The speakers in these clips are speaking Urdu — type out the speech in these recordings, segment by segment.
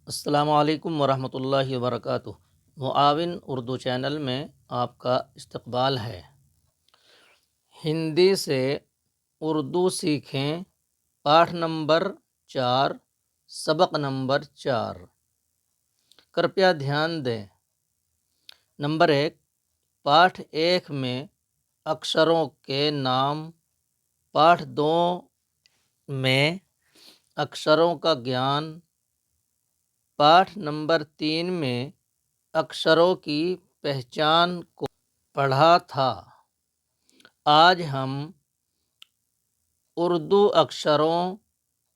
السلام علیکم ورحمۃ اللہ وبرکاتہ۔ معاون اردو چینل میں آپ کا استقبال ہے۔ ہندی سے اردو سیکھیں، پاٹھ نمبر 4، سبق نمبر 4۔ کرپیا دھیان دیں۔ نمبر 1، پاٹھ 1 میں اکشروں کے نام، پاٹھ 2 میں اکشروں کا گیان، پاٹھ نمبر 3 میں اکشروں کی پہچان کو پڑھا تھا۔ آج ہم اردو اکشروں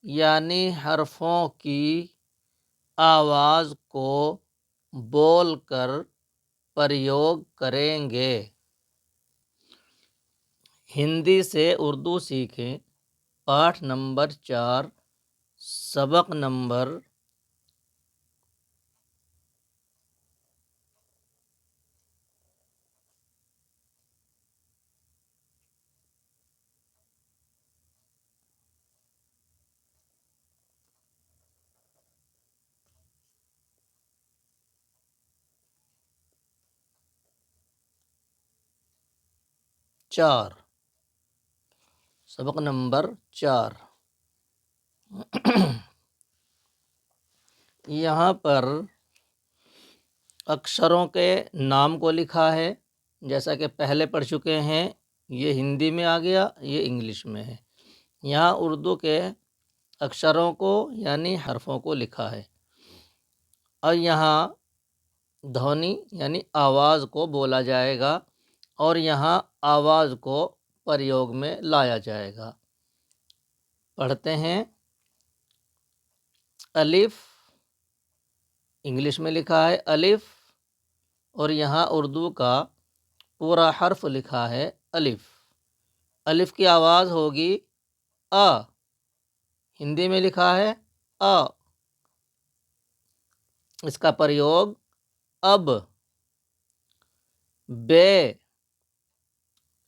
یعنی حرفوں کی آواز کو بول کر پریوگ کریں گے۔ ہندی سے اردو سیکھیں، پاٹھ نمبر 4، سبق نمبر 4۔ سبق نمبر 4۔ یہاں پر اکشروں کے نام کو لکھا ہے، جیسا کہ پہلے پڑھ چکے ہیں۔ یہ ہندی میں آ گیا، یہ انگلش میں ہے۔ یہاں اردو کے اکشروں کو یعنی حرفوں کو لکھا ہے، اور یہاں دھونی یعنی آواز کو بولا جائے گا، اور یہاں آواز کو پریوگ میں لایا جائے گا۔ پڑھتے ہیں۔ الف، انگلش میں لکھا ہے الف، اور یہاں اردو کا پورا حرف لکھا ہے الف۔ الف کی آواز ہوگی آ، ہندی میں لکھا ہے آ۔ اس کا پریوگ اب۔ بے،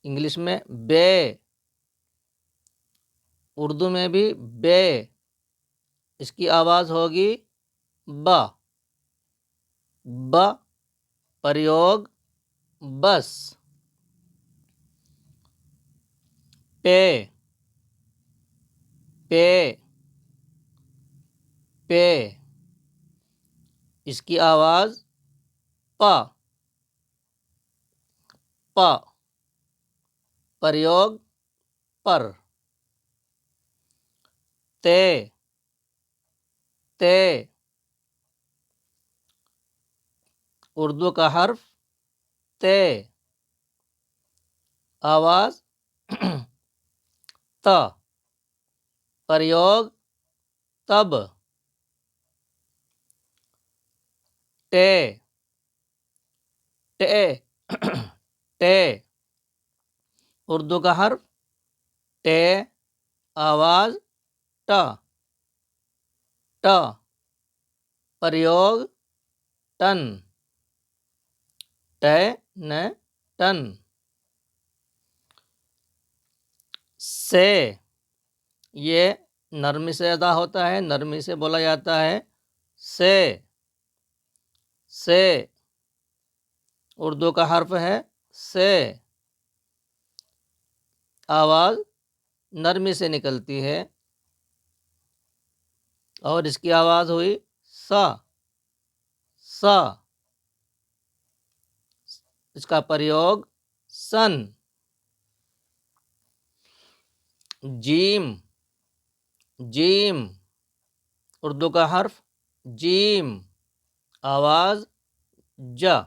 انگلش میں بے، اردو میں بھی بے، اس کی آواز ہوگی با۔ با، پریوگ بس۔ پے، پے، پے، اس کی آواز پا۔ پا، پریوگ پر۔ تے، تے، اردو کا حرف تے، آواز تا، پریوگ تب۔ ٹے، ٹے، ٹے، اردو کا حرف ٹے، آواز ٹا، ٹا، پریوگ ٹن۔ ٹے ن ٹن۔ سے، یہ نرمی سے ادا ہوتا ہے، نرمی سے بولا جاتا ہے سے۔ سے، اردو کا حرف ہے سے، آواز نرمی سے نکلتی ہے، اور اس کی آواز ہوئی سا۔ سا، اس کا پریوگ سن۔ جیم، جیم، اردو کا حرف جیم، آواز جا،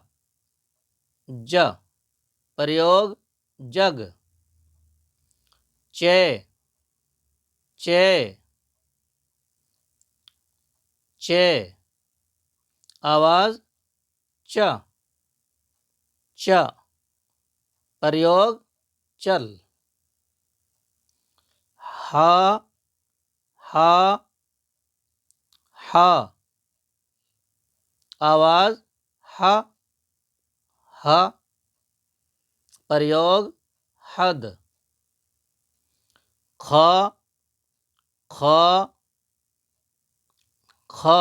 جا، پریوگ جگ۔ چے، چے، چے، آواز چا، چا، پریوگ چل۔ ہا، ہا، ہا، آواز ہا، ہا، پریوگ حد۔ خا، خا، خا،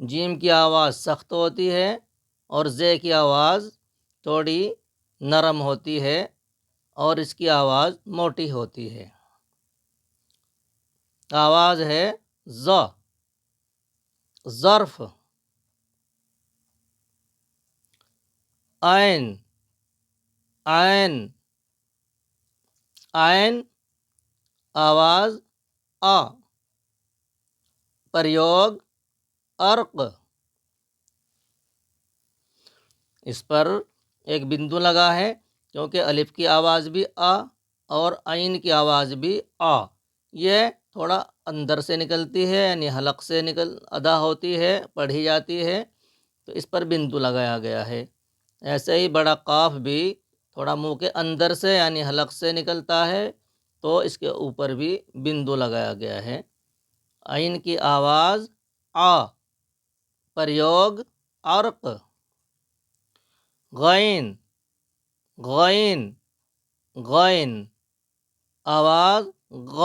جیم کی آواز سخت ہوتی ہے اور زے کی آواز تھوڑی نرم ہوتی ہے اور اس کی آواز موٹی ہوتی ہے۔ آواز ہے ز، ظرف، عین، عین، عین، آواز آ، پریوگ عرق۔ اس پر ایک بندو لگا ہے کیونکہ الف کی آواز بھی آ اور عین کی آواز بھی آ، یہ تھوڑا اندر سے نکلتی ہے، یعنی حلق سے ادا ہوتی ہے، پڑھی جاتی ہے، تو اس پر بندو لگایا گیا ہے۔ ایسے ہی بڑا قاف بھی تھوڑا منہ کے اندر سے یعنی حلق سے نکلتا ہے، تو اس کے اوپر بھی بندو لگایا گیا ہے۔ عین کی آواز آ، پریوگ عرق۔ غین، غین، غین، آواز غ،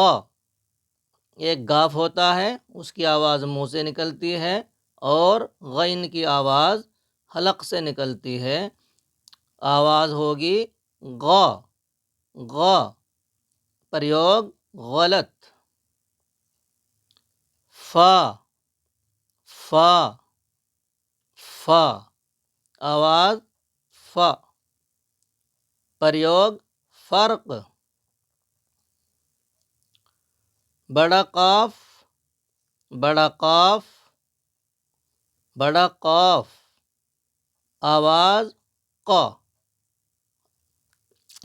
ایک گاف ہوتا ہے، اس کی آواز منہ سے نکلتی ہے اور غین کی آواز حلق سے نکلتی ہے، آواز ہوگی غ، غ، پریوگ غلط۔ فا، فا، فا، آواز ف، پریوگ فرق۔ بڑا قاف، بڑا قاف، بڑا قاف، آواز ق،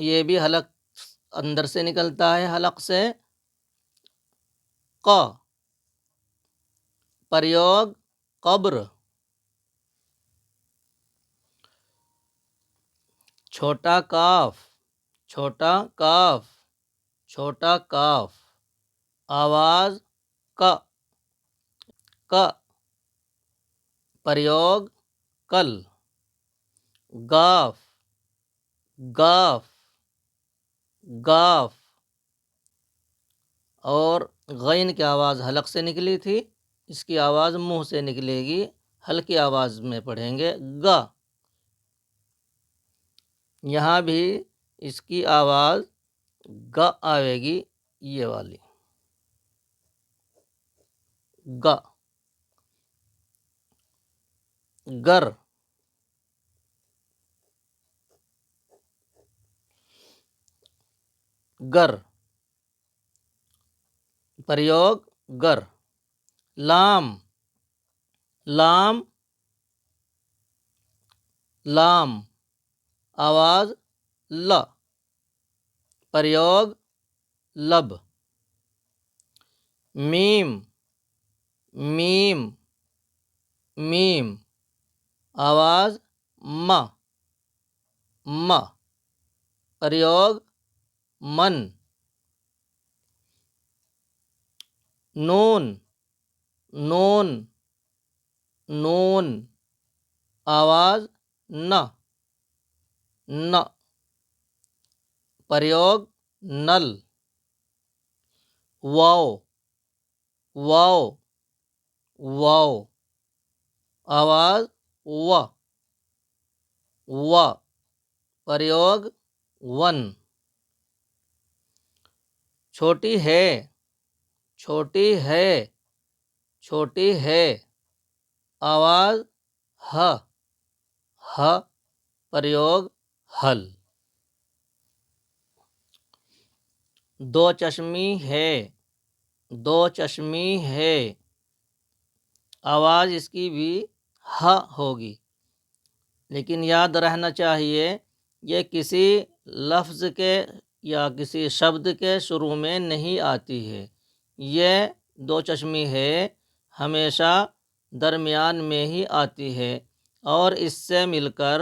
یہ بھی حلق اندر سے نکلتا ہے، حلق سے، ق، پریوگ قبر۔ چھوٹا کاف، چھوٹا کاف، چھوٹا کاف، آواز ک، ک، پریوگ کل۔ گاف، گاف، گاف، اور غین کی آواز حلق سے نکلی تھی، اس کی آواز منہ سے نکلے گی، ہلکی آواز میں پڑھیں گے گا۔ یہاں بھی اس کی آواز گ آئے گی، یہ والی گ۔ گر، گر، پریوگ گر۔ لام، لام، لام، آواز ل، پریوگ لب۔ میم، میم، میم، آواز م، م، پریوگ من۔ نون، نون، نون، آواز ن، ن، پریوگ نل۔ واو، واو، واو، آواز و، و، پریوگ ون۔ چھوٹی ہے، چھوٹی ہے، چھوٹی ہے، آواز ہ، ہ، پریوگ حل۔ دو چشمی ہے، دو چشمی ہے، آواز اس کی بھی ہ ہوگی، لیکن یاد رہنا چاہیے یہ کسی لفظ کے یا کسی شبد کے شروع میں نہیں آتی ہے، یہ دو چشمی ہے ہمیشہ درمیان میں ہی آتی ہے اور اس سے مل کر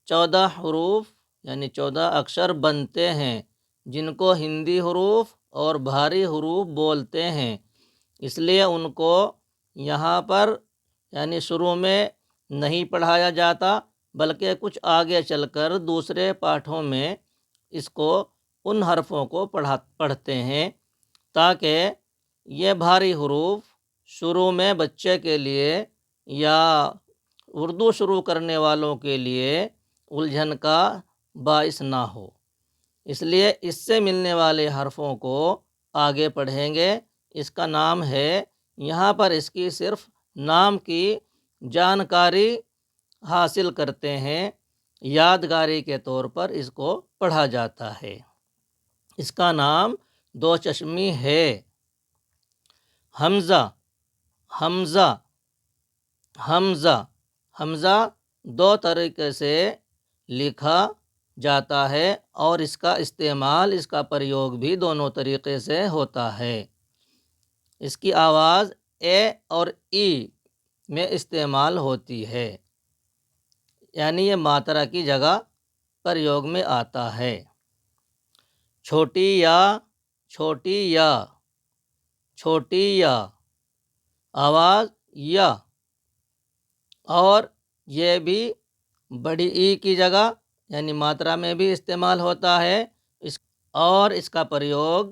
14 حروف یعنی 14 اکشر بنتے ہیں، جن کو ہندی حروف اور بھاری حروف بولتے ہیں، اس لیے ان کو یہاں پر یعنی شروع میں نہیں پڑھایا جاتا، بلکہ کچھ آگے چل کر دوسرے پاٹھوں میں اس کو ان حرفوں کو پڑھتے ہیں تاکہ یہ بھاری حروف شروع میں بچے کے لیے یا اردو شروع کرنے والوں کے لیے الجھن کا باعث نہ ہو، اس لیے اس سے ملنے والے حرفوں کو آگے پڑھیں گے۔ اس کا نام ہے، یہاں پر اس کی صرف نام کی جانکاری حاصل کرتے ہیں، یادگاری کے طور پر اس کو پڑھا جاتا ہے۔ اس کا نام دو چشمی ہے۔ حمزہ، حمزہ، حمزہ، حمزہ دو طریقے سے لکھا جاتا ہے اور اس کا استعمال، اس کا پریوگ بھی دونوں طریقے سے ہوتا ہے۔ اس کی آواز اے اور ای میں استعمال ہوتی ہے، یعنی یہ ماترا کی جگہ پریوگ میں آتا ہے۔ چھوٹی یا، چھوٹی یا، چھوٹی یا، آواز یا، اور یہ بھی بڑی ای کی جگہ یعنی ماترا میں بھی استعمال ہوتا ہے، اور اس کا پریوگ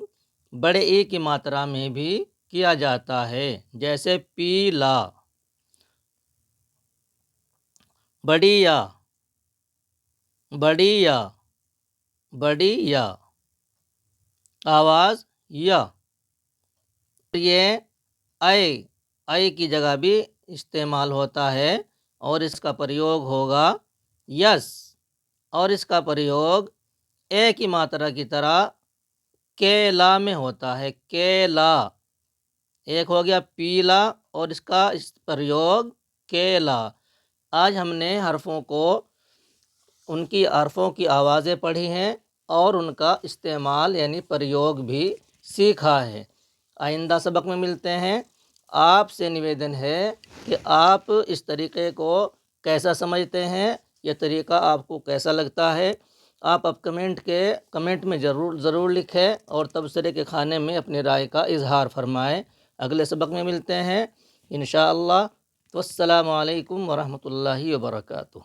بڑے ای کی ماترا میں بھی کیا جاتا ہے، جیسے پیلا۔ بڑی یا، بڑی یا، بڑی یا، آواز یا۔ یہ اے کی جگہ بھی استعمال ہوتا ہے اور اس کا پریوگ ہوگا یس، اور اس کا پریوگ اے کی ماترا کی طرح کیلا میں ہوتا ہے، کیلا۔ ایک ہو گیا پیلا اور اس کا پریوگ کیلا۔ آج ہم نے حرفوں کو، ان کی حرفوں کی آوازیں پڑھی ہیں اور ان کا استعمال یعنی پریوگ بھی سیکھا ہے۔ آئندہ سبق میں ملتے ہیں۔ آپ سے نویدن ہے کہ آپ اس طریقے کو کیسا سمجھتے ہیں، یہ طریقہ آپ کو کیسا لگتا ہے، آپ اب کمنٹ میں ضرور لکھیں اور تبصرے کے خانے میں اپنی رائے کا اظہار فرمائیں۔ اگلے سبق میں ملتے ہیں انشاءاللہ۔ والسلام علیکم ورحمۃ اللہ وبرکاتہ۔